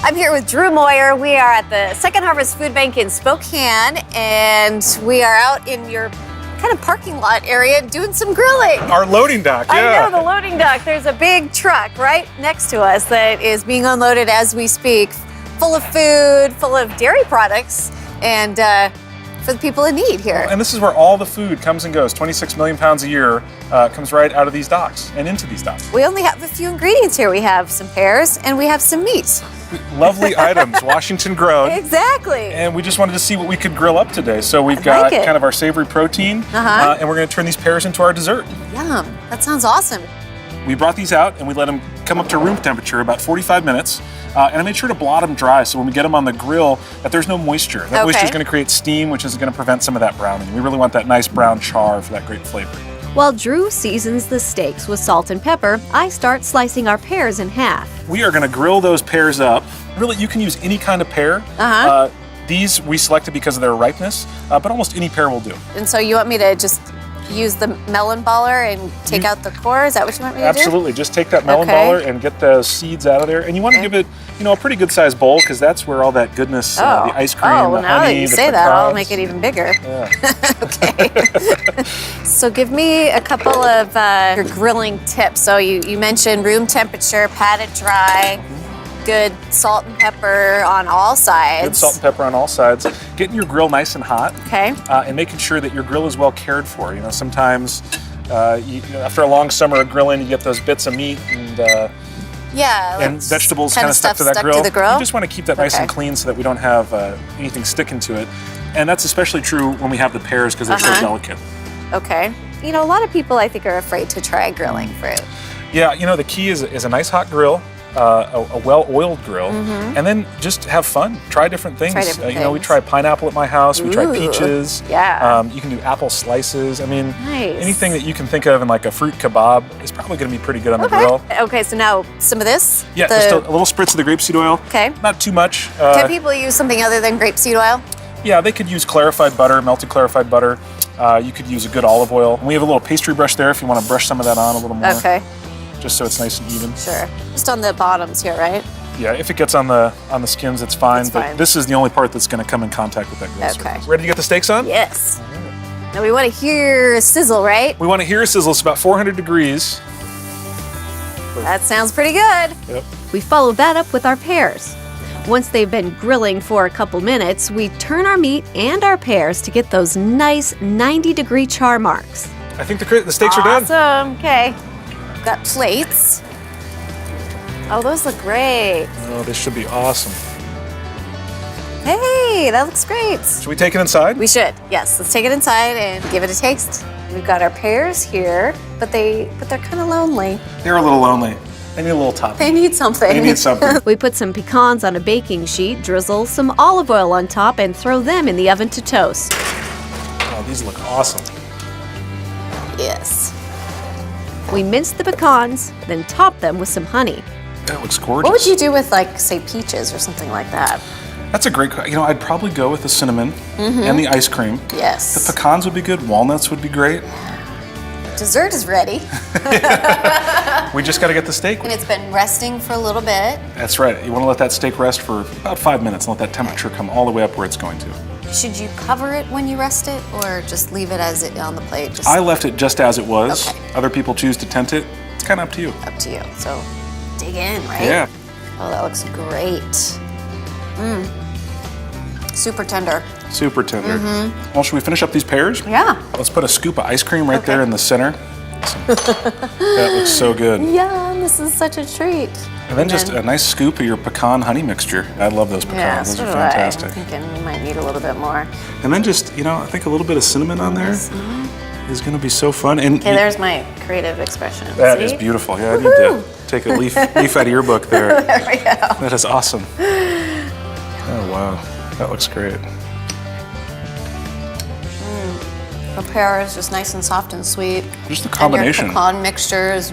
I'm here with Drew Moyer. We are at the Second Harvest Food Bank in Spokane, and we are out in your kind of parking lot area doing some grilling. Our loading dock, yeah. I know, the loading dock. There's a big truck right next to us that is being unloaded as we speak, full of food, full of dairy products, and for the people in need here. And this is where all the food comes and goes. 26 million pounds a year comes right out of these docks and into these docks. We only have a few ingredients here. We have some pears and we have some meat. Lovely items, Washington grown. Exactly. And we just wanted to see what we could grill up today. So we've got kind of our savory protein, and we're going to turn these pears into our dessert. Yum, that sounds awesome. We brought these out and we let them come up to room temperature, about 45 minutes. And I made sure to blot them dry so when we get them on the grill that there's no moisture. That moisture is going to create steam, which is going to prevent some of that browning. We really want that nice brown char for that great flavor. While Drew seasons the steaks with salt and pepper, I start slicing our pears in half. We are going to grill those pears up. Really, you can use any kind of pear. These we selected because of their ripeness, but almost any pear will do. And so you want me to just use the melon baller and take out the core? Is that what you want me to do? Absolutely. Just take that melon baller and get the seeds out of there. And you want to give it, a pretty good sized bowl because that's where all that goodness, the ice cream, well, the now honey, that you the say pecans. that, I'll make it even bigger. Yeah. Okay. So give me a couple of your grilling tips. So you mentioned room temperature, pat it dry. Good salt and pepper on all sides. Good salt and pepper on all sides. Getting your grill nice and hot. Okay. And making sure that your grill is well cared for. Sometimes after a long summer of grilling, you get those bits of meat and vegetables kind of stuck to that grill. You just want to keep that nice and clean so that we don't have anything sticking to it. And that's especially true when we have the pears because they're so delicate. Okay. A lot of people I think are afraid to try grilling fruit. Yeah, the key is a nice hot grill. A well-oiled grill, and then just have fun. Try different things. We try pineapple at my house. We try peaches. Yeah. You can do apple slices. I mean, anything that you can think of in like a fruit kebab is probably going to be pretty good on the grill. Okay, so now some of this. Yeah, just a little spritz of the grapeseed oil. Okay. Not too much. Can people use something other than grapeseed oil? Yeah, they could use clarified butter, melted clarified butter. You could use a good olive oil. And we have a little pastry brush there if you want to brush some of that on a little more. Okay. Just so it's nice and even. Sure. Just on the bottoms here, right? Yeah, if it gets on the skins, it's fine. But this is the only part that's going to come in contact with that grill surface. Ready to get the steaks on? Yes. Now we want to hear a sizzle, right? We want to hear a sizzle. It's about 400 degrees. That sounds pretty good. Yep. We follow that up with our pears. Once they've been grilling for a couple minutes, we turn our meat and our pears to get those nice 90-degree char marks. I think the steaks are done. Awesome. Okay. Got plates. Oh, those look great. Oh, this should be awesome. Hey, that looks great. Should we take it inside? We should. Yes, let's take it inside and give it a taste. We've got our pears here, but they're kind of lonely. They're a little lonely. They need a little topping. They need something. They need something. We put some pecans on a baking sheet, drizzle some olive oil on top, and throw them in the oven to toast. Oh, these look awesome. Yes. We mince the pecans, then top them with some honey. That looks gorgeous. What would you do with, like, say, peaches or something like that? That's a great, I'd probably go with the cinnamon and the ice cream. Yes. The pecans would be good. Walnuts would be great. Dessert is ready. We just got to get the steak. And it's been resting for a little bit. That's right. You want to let that steak rest for about 5 minutes and let that temperature come all the way up where it's going to. Should you cover it when you rest it or just leave it as it on the plate? I left it just as it was. Okay. Other people choose to tent it. It's kind of up to you. Up to you. So dig in, right? Yeah. Oh, that looks great. Super tender. Super tender. Well, should we finish up these pears? Yeah. Let's put a scoop of ice cream right there in the center. That looks so good. Yeah, this is such a treat. And then just a nice scoop of your pecan honey mixture. I love those pecans. Those are fantastic. I'm thinking you might need a little bit more. And then just, I think a little bit of cinnamon on there is going to be so fun. And okay, there's my creative expression. That is beautiful. Yeah, I need to take a leaf out of your book there. There we go. That is awesome. Oh, wow. That looks great. The pear is just nice and soft and sweet. Just the combination. And your pecan mixture is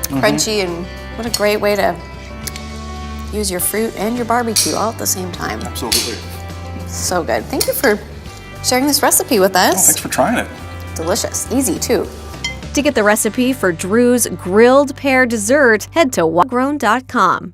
crunchy, and what a great way to use your fruit and your barbecue all at the same time. Absolutely. So good. Thank you for sharing this recipe with us. Oh, thanks for trying it. Delicious. Easy, too. To get the recipe for Drew's grilled pear dessert, head to wildgrown.com.